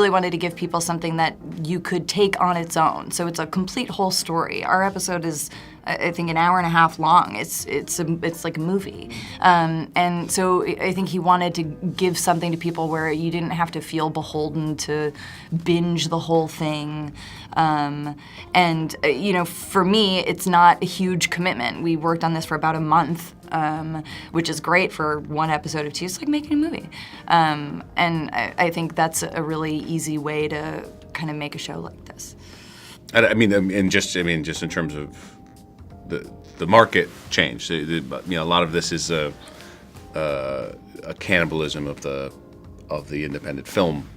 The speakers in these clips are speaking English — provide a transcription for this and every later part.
really wanted to give people something that you could take on its own. So it's a complete whole story. Our episode is, I think, an hour and a half long. It's like a movie. And so I think he wanted to give something to people where you didn't have to feel beholden to binge the whole thing. For me, it's not a huge commitment. We worked on this for about a month, which is great for one episode of two. It's like making a movie. And I think that's a really easy way to kind of make a show like this. Just in terms of the market change. A lot of this is a cannibalism of the independent film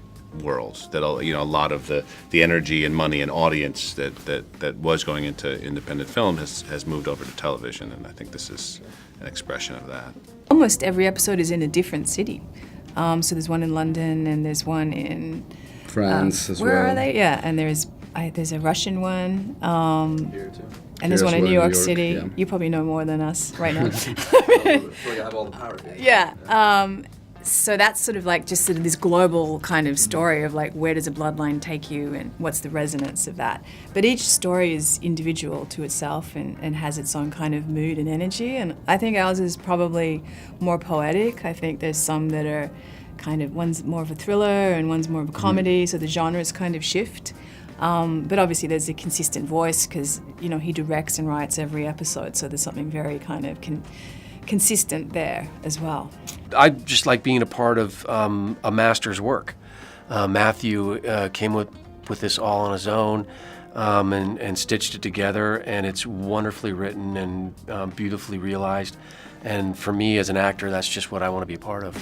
world. That a lot of the energy and money and audience that was going into independent film has moved over to television, and I think this is an expression of that. Almost every episode is in a different city. So there's one in London and there's one in France as well. Where are they? Yeah, and there's a Russian one. Here too. And there's one in New York City. City. Yeah. You probably know more than us right now. I feel like I have all the power. Yeah. So that's sort of like just sort of this global kind of story of like where does a bloodline take you and what's the resonance of that. But each story is individual to itself and has its own kind of mood and energy. And I think ours is probably more poetic. I think there's some that are kind of, one's more of a thriller and one's more of a comedy, so the genres kind of shift. But obviously there's a consistent voice because, he directs and writes every episode, so there's something very kind of consistent there as well. I just like being a part of a master's work. Matthew came with this all on his own and stitched it together, and it's wonderfully written and beautifully realized. And for me as an actor, that's just what I want to be a part of.